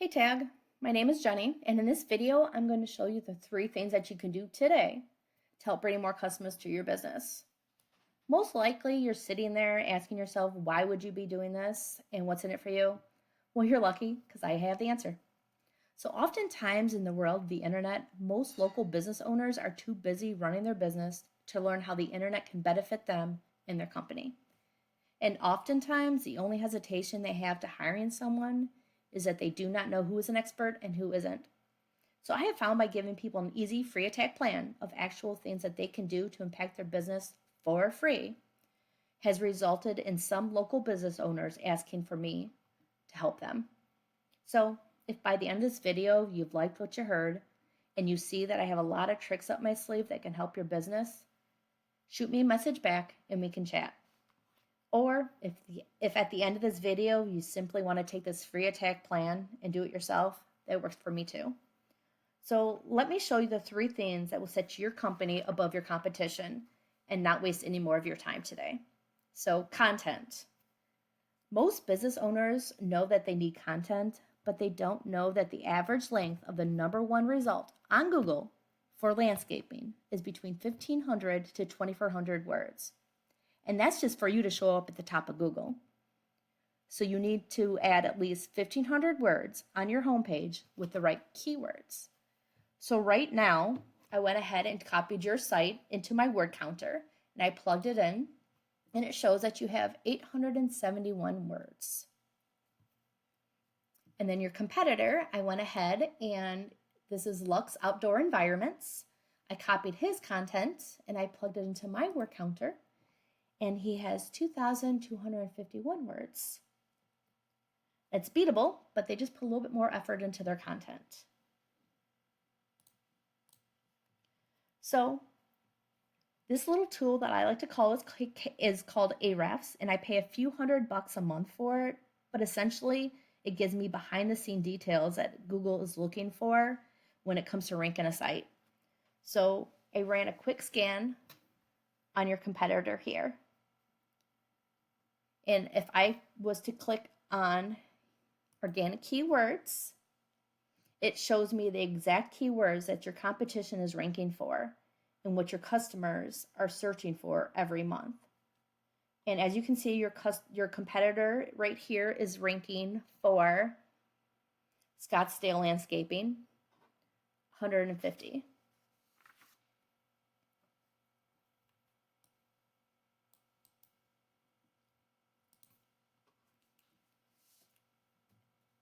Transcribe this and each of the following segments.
Hey Tag, my name is Jenny, and in this video, I'm going to show you the 3 things that you can do today to help bring more customers to your business. Most likely, you're sitting there asking yourself, why would you be doing this and what's in it for you? Well, you're lucky because I have the answer. So, oftentimes in the world of the internet, most local business owners are too busy running their business to learn how the internet can benefit them and their company. And oftentimes, the only hesitation they have to hiring someone is that they do not know who is an expert and who isn't. So I have found by giving people an easy free attack plan of actual things that they can do to impact their business for free has resulted in some local business owners asking for me to help them. So if by the end of this video you've liked what you heard and you see that I have a lot of tricks up my sleeve that can help your business, shoot me a message back and we can chat. Or if at the end of this video you simply want to take this free attack plan and do it yourself, that works for me too. So let me show you the 3 things that will set your company above your competition and not waste any more of your time today. So content. Most business owners know that they need content, but they don't know that the average length of the #1 result on Google for landscaping is between 1,500 to 2,400 words. And that's just for you to show up at the top of Google. So you need to add at least 1,500 words on your homepage with the right keywords. So right now, I went ahead and copied your site into my word counter and I plugged it in, and it shows that you have 871 words. And then your competitor, I went ahead and this is Lux Outdoor Environments. I copied his content and I plugged it into my word counter, and he has 2,251 words. It's beatable, but they just put a little bit more effort into their content. So this little tool that I like to call is called Ahrefs, and I pay a few $100 a month for it, but essentially it gives me behind the scene details that Google is looking for when it comes to ranking a site. So I ran a quick scan on your competitor here. And if I was to click on organic keywords, it shows me the exact keywords that your competition is ranking for and what your customers are searching for every month. And as you can see, your competitor right here is ranking for Scottsdale landscaping, 150.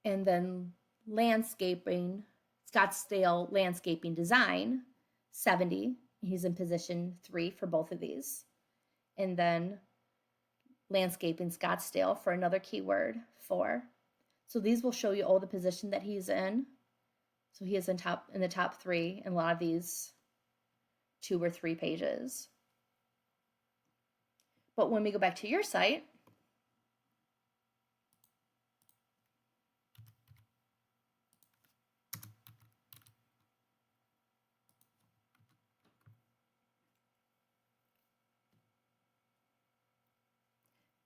And then landscaping, Scottsdale landscaping design, 70. He's in position 3 for both of these. And then landscaping Scottsdale for another keyword, 4. So these will show you all the position that he's in. So he is in the top 3 in a lot of these 2 or 3 pages. But when we go back to your site,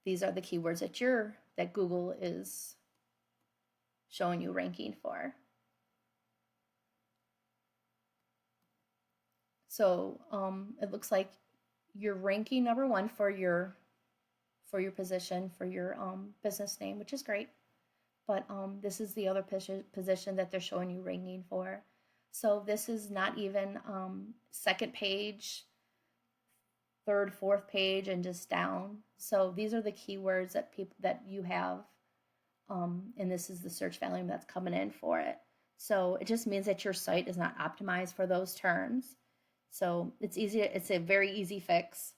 these are the keywords that Google is showing you ranking for. So it looks like you're ranking #1 for your position, for your business name, which is great. But this is the other position that they're showing you ranking for. So this is not even second page, third, fourth page, and just down. So these are the keywords that you have, and this is the search volume that's coming in for it. So it just means that your site is not optimized for those terms. So it's easy. It's a very easy fix.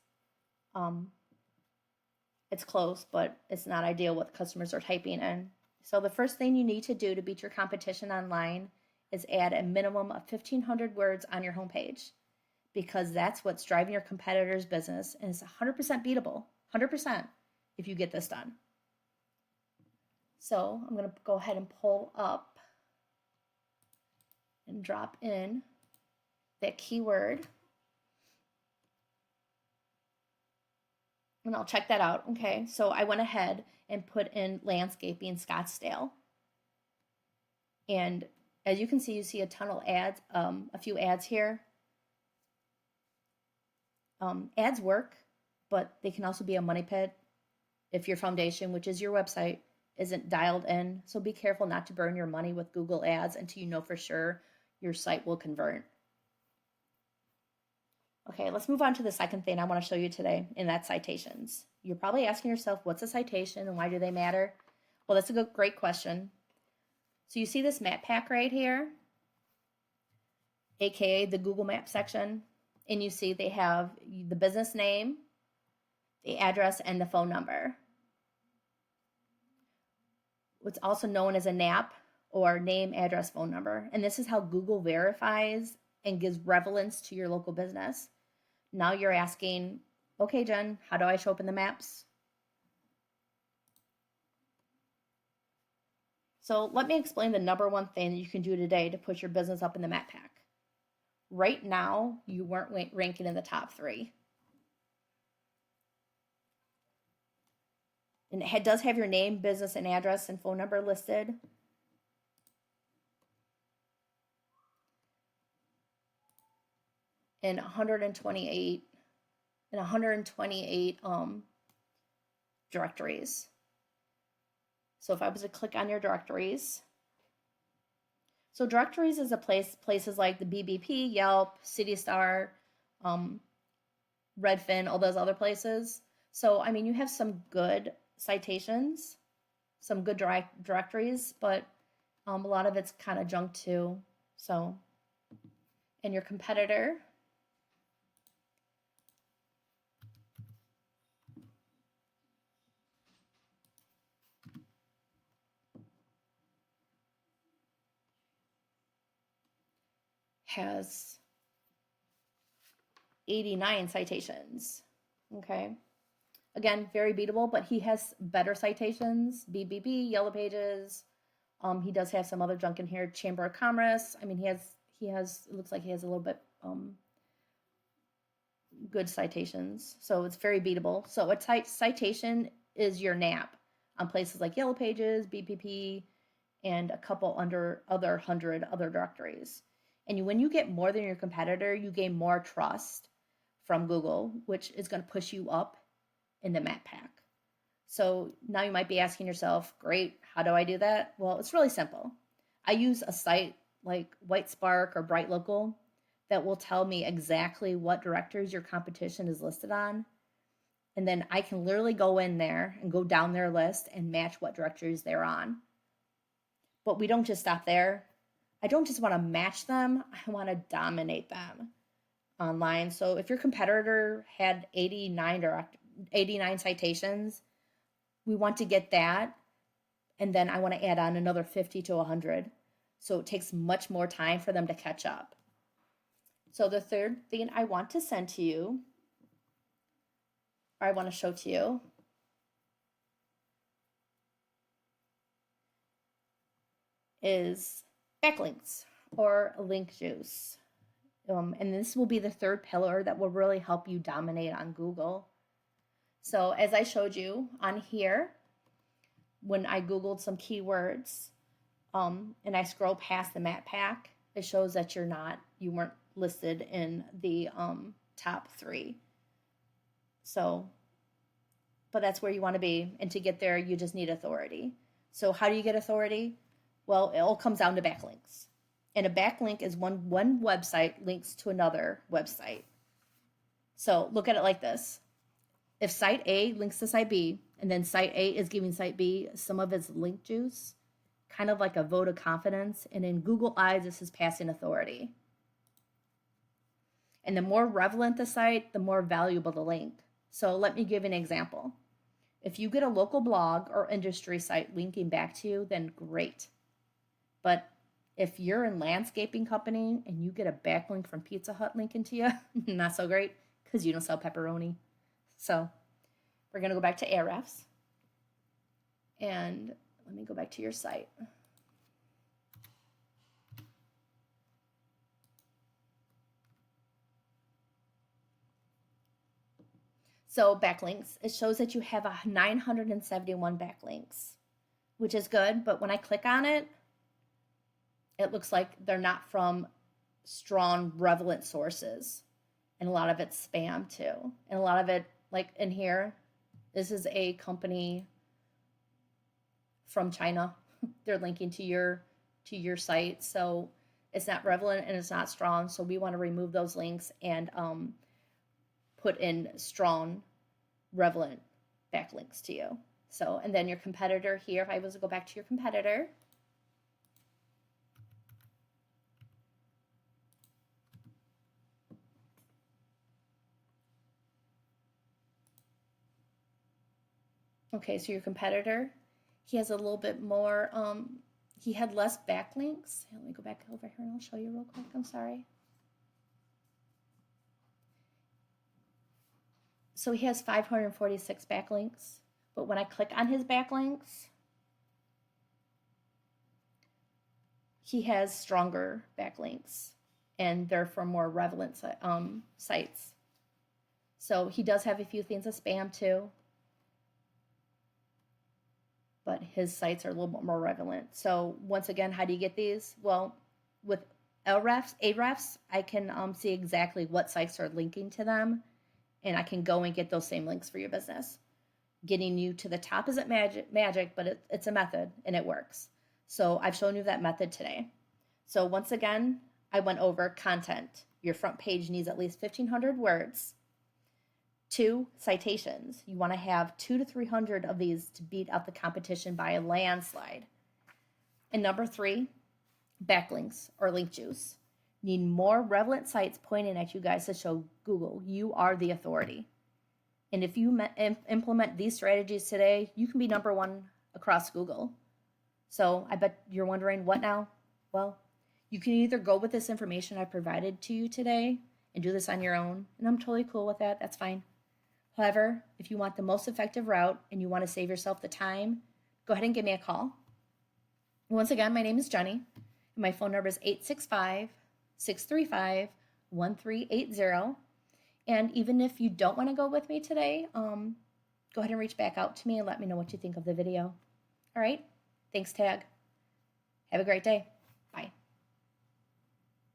It's close, but it's not ideal what customers are typing in. So the first thing you need to do to beat your competition online is add a minimum of 1,500 words on your homepage, because that's what's driving your competitor's business, and it's 100% beatable, 100% if you get this done. So I'm going to go ahead and pull up and drop in that keyword. And I'll check that out. Okay, so I went ahead and put in landscaping Scottsdale. And as you can see, you see a ton of ads, a few ads here. Ads work, but they can also be a money pit if your foundation, which is your website, isn't dialed in. So be careful not to burn your money with Google ads until you know for sure your site will convert. Okay, let's move on to the second thing I want to show you today, and that's citations. You're probably asking yourself, what's a citation and why do they matter? Well, that's a great question. So you see this map pack right here, aka the Google Maps section, and you see they have the business name, the address, and the phone number. What's also known as a NAP, or name, address, phone number. And this is how Google verifies and gives relevance to your local business. Now you're asking, okay, Jen, how do I show up in the maps? So let me explain the number one thing that you can do today to put your business up in the map pack. Right now, you weren't ranking in the top 3. And it does have your name, business, and address and phone number listed. In 128 directories. So if I was to click on your directories, so directories is a places like the BBP, Yelp, CityStar, Redfin, all those other places. So I mean, you have some good citations, some good directories, but a lot of it's kind of junk too. So, and your competitor has 89 citations. Okay. Again, very beatable, but he has better citations. BBB, Yellow Pages. He does have some other junk in here. Chamber of Commerce. I mean, he has. It looks like he has a little bit good citations. So it's very beatable. So a citation is your NAP on places like Yellow Pages, BPP, and a couple other 100 other directories. And when you get more than your competitor, you gain more trust from Google, which is going to push you up in the map pack. So now you might be asking yourself, great, how do I do that? Well, it's really simple. I use a site like White Spark or Bright Local that will tell me exactly what directories your competition is listed on. And then I can literally go in there and go down their list and match what directories they're on. But we don't just stop there. I don't just want to match them, I want to dominate them online. So if your competitor had 89 citations, we want to get that. And then I want to add on another 50 to 100. So it takes much more time for them to catch up. So the third thing I want to send to you, or I want to show to you, is backlinks or link juice. And this will be the third pillar that will really help you dominate on Google. So as I showed you on here, when I Googled some keywords and I scroll past the map pack, it shows that you weren't listed in the top 3. So, but that's where you want to be. And to get there, you just need authority. So how do you get authority? Well, it all comes down to backlinks. And a backlink is one website links to another website. So look at it like this. If site A links to site B, and then site A is giving site B some of its link juice, kind of like a vote of confidence, and in Google eyes, this is passing authority. And the more relevant the site, the more valuable the link. So let me give an example. If you get a local blog or industry site linking back to you, then great. But if you're in landscaping company and you get a backlink from Pizza Hut linking to you, not so great, because you don't sell pepperoni. So we're going to go back to Ahrefs. And let me go back to your site. So backlinks, it shows that you have 971 backlinks, which is good. But when I click on it, it looks like they're not from strong, relevant sources. And a lot of it's spam too. And a lot of it, like in here, this is a company from China. They're linking to your site, so it's not relevant and it's not strong. So we want to remove those links and put in strong, relevant backlinks to you. So, and then your competitor here, if I was to go back to your competitor, okay, so your competitor, he has a little bit more, he had less backlinks. Let me go back over here and I'll show you real quick. I'm sorry. So he has 546 backlinks, but when I click on his backlinks, he has stronger backlinks, and they're from more relevant sites. So he does have a few things of spam too, but his sites are a little bit more relevant. So once again, how do you get these? Well, with Ahrefs, I can see exactly what sites are linking to them, and I can go and get those same links for your business. Getting you to the top isn't magic, but it's a method, and it works. So I've shown you that method today. So once again, I went over content. Your front page needs at least 1,500 words. 2, citations. You want to have 200 to 300 of these to beat out the competition by a landslide. And number 3, backlinks or link juice. You need more relevant sites pointing at you guys to show Google you are the authority. And if you implement these strategies today, you can be number 1 across Google. So I bet you're wondering, what now? Well, you can either go with this information I provided to you today and do this on your own, and I'm totally cool with that. That's fine. However, if you want the most effective route and you want to save yourself the time, go ahead and give me a call. Once again, my name is Jenny, and my phone number is 865-635-1380. And even if you don't want to go with me today, go ahead and reach back out to me and let me know what you think of the video. All right? Thanks, Tag. Have a great day.